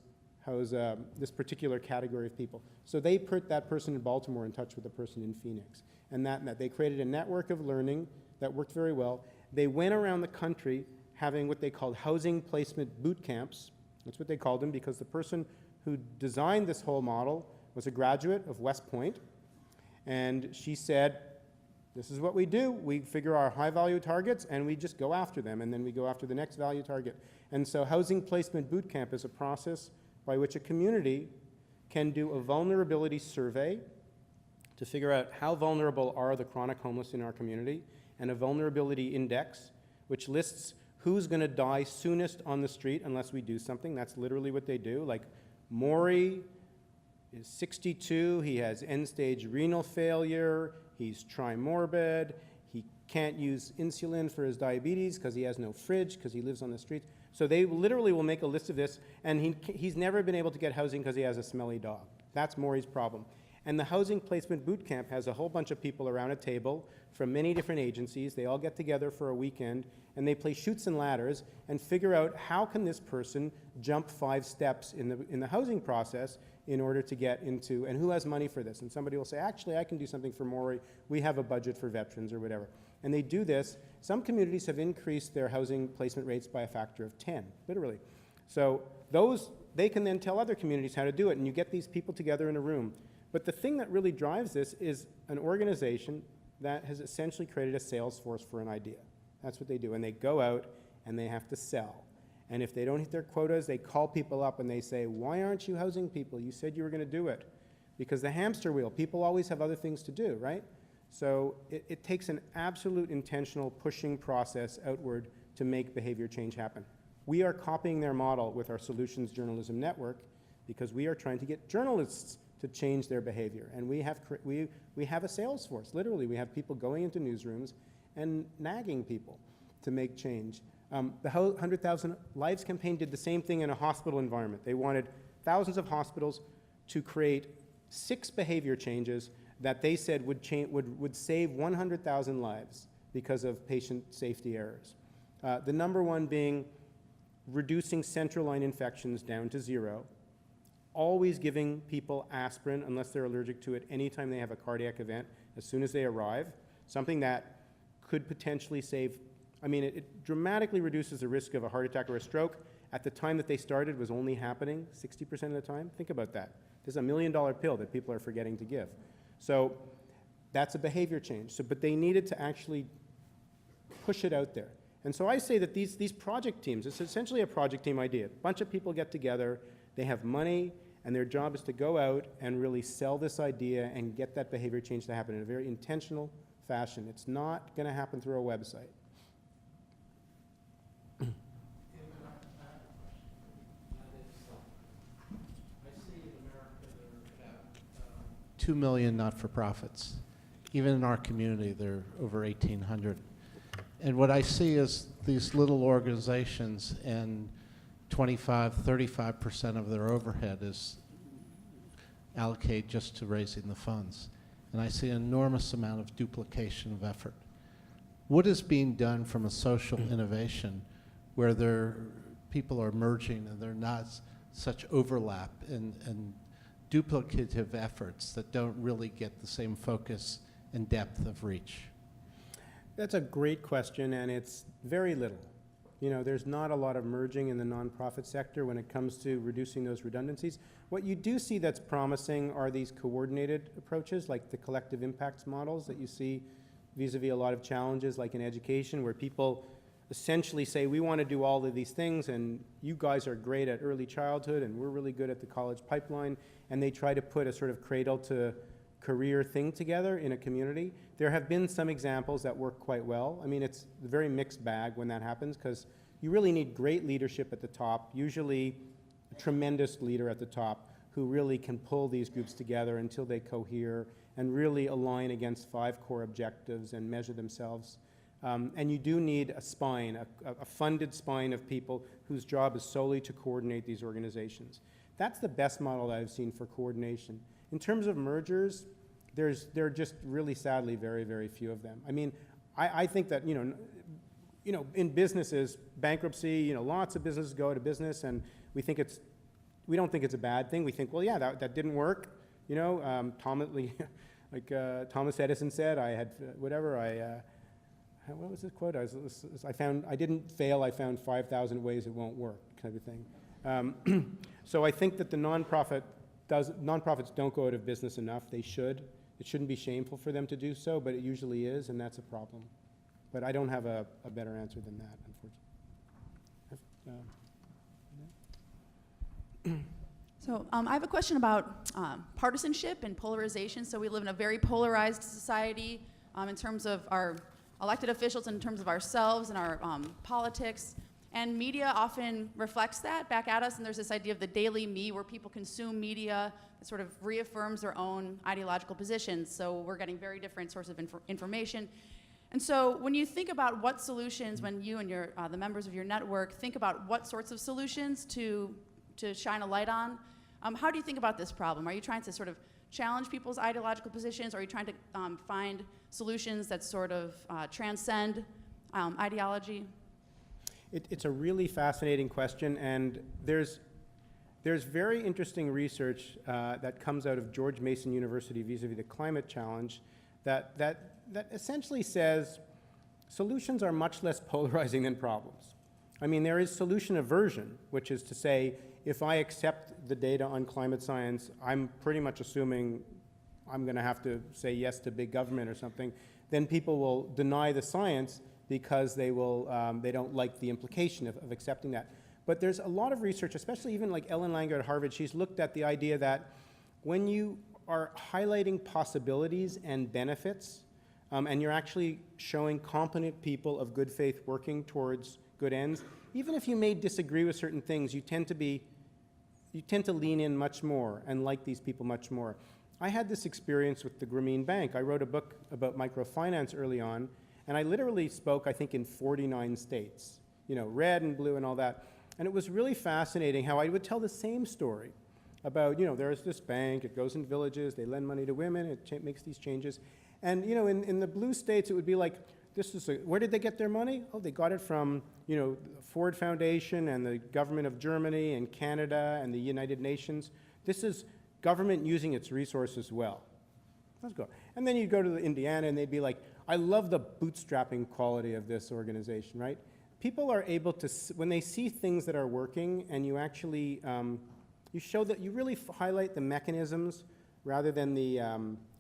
this particular category of people. So they put that person in Baltimore in touch with the person in Phoenix. And they created a network of learning that worked very well. They went around the country having what they called housing placement boot camps. That's what they called them because the person who designed this whole model was a graduate of West Point. And she said, this is what we do. We figure our high value targets and we just go after them. And then we go after the next value target. And so housing placement boot camp is a process by which a community can do a vulnerability survey to figure out how vulnerable are the chronic homeless in our community, and a vulnerability index, which lists who's going to die soonest on the street unless we do something. That's literally what they do. Like, Maury is 62, he has end-stage renal failure, he's trimorbid, he can't use insulin for his diabetes because he has no fridge because he lives on the streets. So they literally will make a list of this, and he's never been able to get housing because he has a smelly dog. That's Maury's problem. And the Housing Placement Boot Camp has a whole bunch of people around a table from many different agencies. They all get together for a weekend, and they play chutes and ladders and figure out how can this person jump 5 steps in the housing process in order to get into, and who has money for this? And somebody will say, actually, I can do something for Maury. We have a budget for veterans or whatever. And they do this. Some communities have increased their housing placement rates by a factor of 10, literally. So they can then tell other communities how to do it, and you get these people together in a room. But the thing that really drives this is an organization that has essentially created a sales force for an idea. That's what they do. And they go out and they have to sell. And if they don't hit their quotas, they call people up and they say, why aren't you housing people? You said you were going to do it. Because the hamster wheel, people always have other things to do, right? So it takes an absolute intentional pushing process outward to make behavior change happen. We are copying their model with our Solutions Journalism Network because we are trying to get journalists to change their behavior. And we have a sales force, literally. We have people going into newsrooms and nagging people to make change. The 100,000 Lives campaign did the same thing in a hospital environment. They wanted thousands of hospitals to create 6 behavior changes that they said would save 100,000 lives because of patient safety errors. The number one being reducing central line infections down to 0, always giving people aspirin unless they're allergic to it anytime they have a cardiac event as soon as they arrive, something that could potentially save, I mean, it dramatically reduces the risk of a heart attack or a stroke. At the time that they started was only happening 60% of the time. Think about that. This is $1 million pill that people are forgetting to give. So that's a behavior change. But they needed to actually push it out there. And so I say that these project teams, it's essentially a project team idea. A bunch of people get together, they have money, and their job is to go out and really sell this idea and get that behavior change to happen in a very intentional fashion. It's not going to happen through a website. 2 million not-for-profits. Even in our community, there are over 1,800. And what I see is these little organizations, and 35% of their overhead is allocated just to raising the funds. And I see an enormous amount of duplication of effort. What is being done from a social innovation where people are merging and there are not such overlap and duplicative efforts that don't really get the same focus and depth of reach? That's a great question, and it's very little. You know, there's not a lot of merging in the nonprofit sector when it comes to reducing those redundancies. What you do see that's promising are these coordinated approaches, like the collective impacts models that you see vis-a-vis a lot of challenges, like in education, where people essentially say, we want to do all of these things, and you guys are great at early childhood, and we're really good at the college pipeline, and they try to put a sort of cradle to career thing together in a community. There have been some examples that work quite well. I mean, it's a very mixed bag when that happens, because you really need great leadership at the top, usually a tremendous leader at the top who really can pull these groups together until they cohere and really align against 5 core objectives and measure themselves. And you do need a spine, a funded spine of people whose job is solely to coordinate these organizations. That's the best model that I've seen for coordination. In terms of mergers, there are just really sadly very, very few of them. I mean, I think that, you know, in businesses, bankruptcy, lots of businesses go out of business, and we don't think it's a bad thing. We think, well, yeah, that didn't work. Thomas Edison said, I had whatever, what was his quote? I didn't fail, I found 5,000 ways it won't work, kind of thing. So I think that the nonprofits don't go out of business enough. They should. It shouldn't be shameful for them to do so, but it usually is, and that's a problem. But I don't have a better answer than that, unfortunately. So I have a question about partisanship and polarization. So we live in a very polarized society in terms of our elected officials, in terms of ourselves and our politics. And media often reflects that back at us, and there's this idea of the daily me where people consume media that sort of reaffirms their own ideological positions. So we're getting very different sources of information. And so when you think about what solutions, when you and the members of your network think about what sorts of solutions to shine a light on, how do you think about this problem? Are you trying to sort of challenge people's ideological positions, or are you trying to find solutions that sort of transcend ideology? It's a really fascinating question, and there's very interesting research that comes out of George Mason University vis-a-vis the climate challenge that essentially says solutions are much less polarizing than problems. I mean, there is solution aversion, which is to say, if I accept the data on climate science, I'm pretty much assuming I'm going to have to say yes to big government or something. Then people will deny the science because they don't like the implication of accepting that. But there's a lot of research, especially even like Ellen Langer at Harvard, she's looked at the idea that when you are highlighting possibilities and benefits, and you're actually showing competent people of good faith working towards good ends, even if you may disagree with certain things, you tend to lean in much more and like these people much more. I had this experience with the Grameen Bank. I wrote a book about microfinance early on, and I literally spoke, I think, in 49 states, red and blue and all that. And it was really fascinating how I would tell the same story about, there's this bank, it goes in villages, they lend money to women, it makes these changes. And, in the blue states, it would be like, where did they get their money? Oh, they got it from, the Ford Foundation and the government of Germany and Canada and the United Nations. This is government using its resources well. Let's go. And then you go to Indiana and they'd be like, I love the bootstrapping quality of this organization, right? People are able to, when they see things that are working and you actually, you show that you really highlight the mechanisms rather than the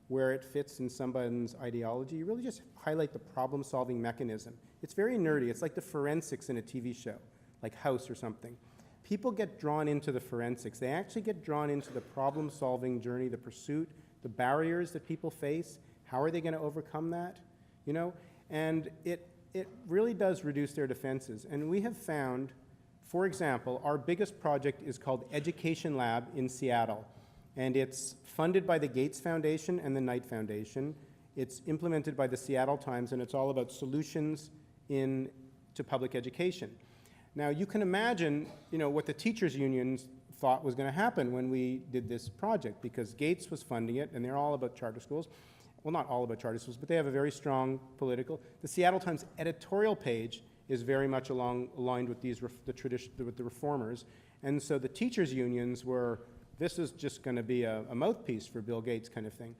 where it fits in somebody's ideology. You really just highlight the problem-solving mechanism. It's very nerdy. It's like the forensics in a TV show, like House or something. People get drawn into the forensics. They actually get drawn into the problem-solving journey, the pursuit, the barriers that people face. How are they going to overcome that? And it really does reduce their defenses. And we have found, for example, our biggest project is called Education Lab in Seattle. And it's funded by the Gates Foundation and the Knight Foundation. It's implemented by the Seattle Times, and it's all about solutions to public education. Now, you can imagine, what the teachers' unions thought was going to happen when we did this project, because Gates was funding it, and they're all about charter schools. Well, not all about charter schools, but they have a very strong political. The Seattle Times editorial page is very much aligned with with the reformers, and so the teachers' unions were, this is just going to be a mouthpiece for Bill Gates kind of thing.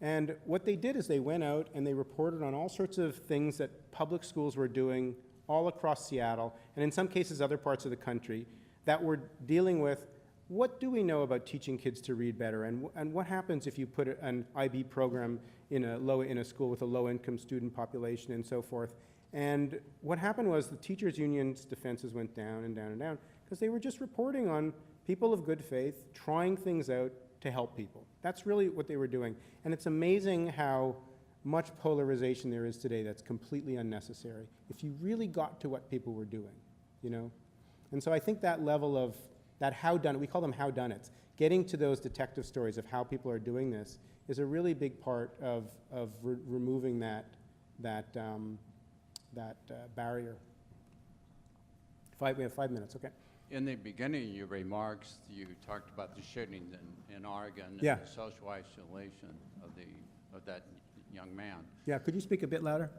And what they did is they went out and they reported on all sorts of things that public schools were doing all across Seattle, and in some cases other parts of the country, that were dealing with, what do we know about teaching kids to read better, and what happens if you put an IB program in a school with a low-income student population and so forth. And what happened was the teachers' union's defenses went down and down and down, because they were just reporting on people of good faith trying things out to help people. That's really what they were doing. And it's amazing how much polarization there is today that's completely unnecessary if you really got to what people were doing, And so I think that level of that how done it, we call them how done it's, getting to those detective stories of how people are doing this is a really big part of removing that barrier. We have 5 minutes, okay. In the beginning of your remarks, you talked about the shootings in Oregon Yeah. and the social isolation of that young man. Yeah, could you speak a bit louder?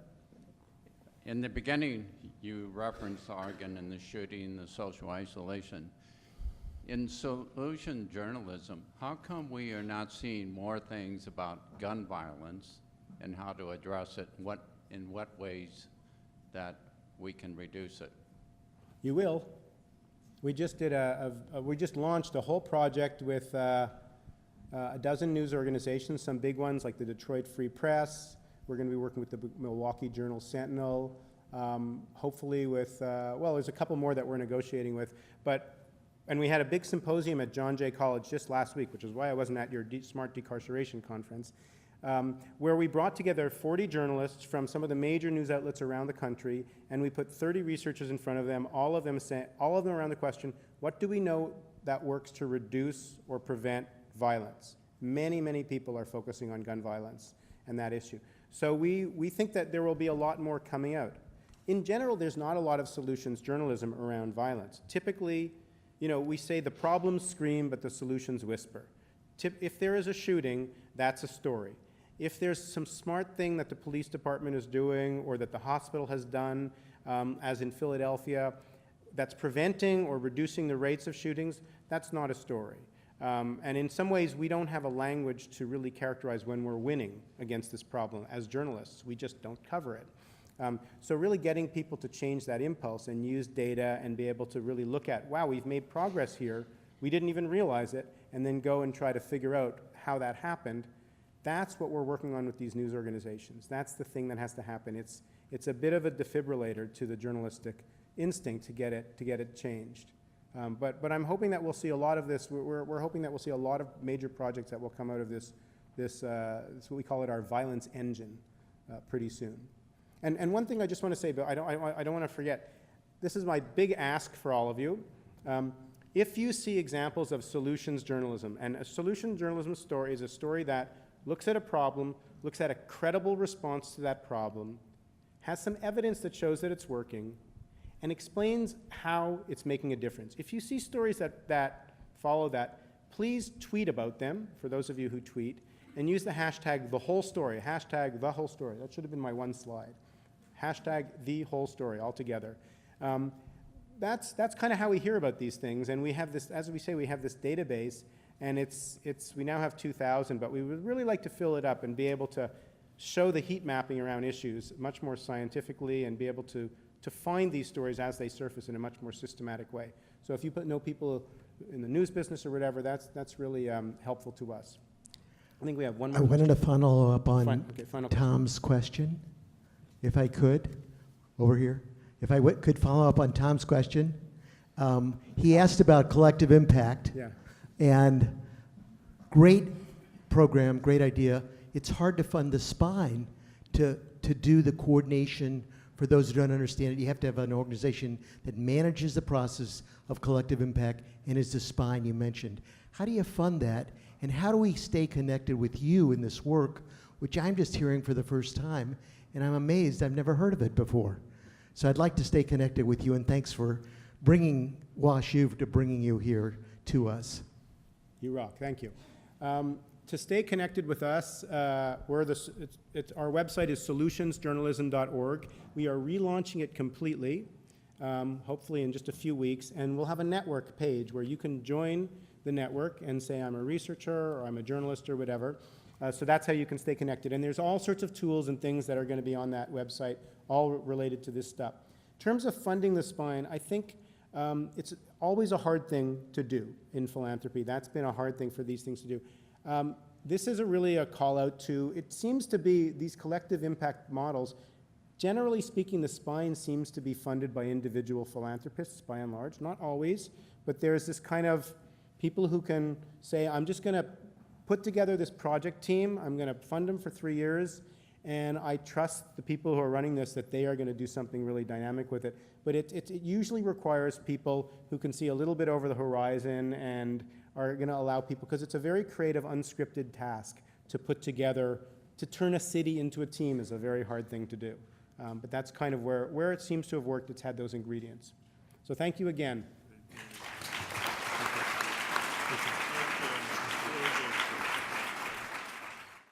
In the beginning, you referenced Oregon and the shooting, the social isolation. In solution journalism, how come we are not seeing more things about gun violence and how to address it? In what ways that we can reduce it? You will. We just did we just launched a whole project with a dozen news organizations, some big ones like the Detroit Free Press. We're going to be working with the Milwaukee Journal Sentinel. Hopefully with, there's a couple more that we're negotiating with. And we had a big symposium at John Jay College just last week, which is why I wasn't at your Smart Decarceration conference, where we brought together 40 journalists from some of the major news outlets around the country, and we put 30 researchers in front of them, all of them around the question, what do we know that works to reduce or prevent violence? Many, many people are focusing on gun violence and that issue. So we think that there will be a lot more coming out. In general, there's not a lot of solutions journalism around violence. Typically, we say the problems scream, but the solutions whisper. If there is a shooting, that's a story. If there's some smart thing that the police department is doing or that the hospital has done, as in Philadelphia, that's preventing or reducing the rates of shootings, that's not a story. And in some ways, we don't have a language to really characterize when we're winning against this problem as journalists. We just don't cover it. So really getting people to change that impulse and use data and be able to really look at, wow, we've made progress here, we didn't even realize it, and then go and try to figure out how that happened. That's what we're working on with these news organizations. That's the thing that has to happen. It's a bit of a defibrillator to the journalistic instinct to get it changed. But I'm hoping that we'll see a lot of this. We're hoping that we'll see a lot of major projects that will come out of this what we call it our violence engine pretty soon. And one thing I just want to say, but I don't want to forget, this is my big ask for all of you. If you see examples of solutions journalism, and a solution journalism story is a story that looks at a problem, looks at a credible response to that problem, has some evidence that shows that it's working, and explains how it's making a difference. If you see stories that follow that, please tweet about them, for those of you who tweet, and use the hashtag #TheWholeStory, hashtag #TheWholeStory. That should have been my one slide. Hashtag #TheWholeStory altogether. That's kind of how we hear about these things, and we have this, as we say, we have this database, and we now have 2,000, but we would really like to fill it up and be able to show the heat mapping around issues much more scientifically and be able to find these stories as they surface in a much more systematic way. So if you know people in the news business or whatever, that's really helpful to us. I think we have one more. I wanted to follow up on final Tom's question, if I could, over here. If I could follow up on Tom's question. He asked about collective impact. Yeah. And great program, great idea. It's hard to fund the spine to do the coordination. For those who don't understand it, you have to have an organization that manages the process of collective impact and is the spine you mentioned. How do you fund that? And how do we stay connected with you in this work, which I'm just hearing for the first time, and I'm amazed I've never heard of it before. So I'd like to stay connected with you, and thanks for bringing WashU to bringing you here to us. You rock. Thank you. To stay connected with us, our website is solutionsjournalism.org. We are relaunching it completely, hopefully in just a few weeks, and we'll have a network page where you can join the network and say, I'm a researcher, or I'm a journalist, or whatever. So that's how you can stay connected. And there's all sorts of tools and things that are going to be on that website, all related to this stuff. In terms of funding the spine, I think it's always a hard thing to do in philanthropy. That's been a hard thing for these things to do. This is really a call out to, it seems to be these collective impact models. Generally speaking, the spine seems to be funded by individual philanthropists by and large, not always, but there's this kind of people who can say, I'm just going to put together this project team, I'm going to fund them for 3 years, and I trust the people who are running this that they are going to do something really dynamic with it. But it usually requires people who can see a little bit over the horizon and are going to allow people, because it's a very creative, unscripted task to put together, to turn a city into a team is a very hard thing to do. But that's kind of where it seems to have worked. It's had those ingredients. So thank you again. Thank you.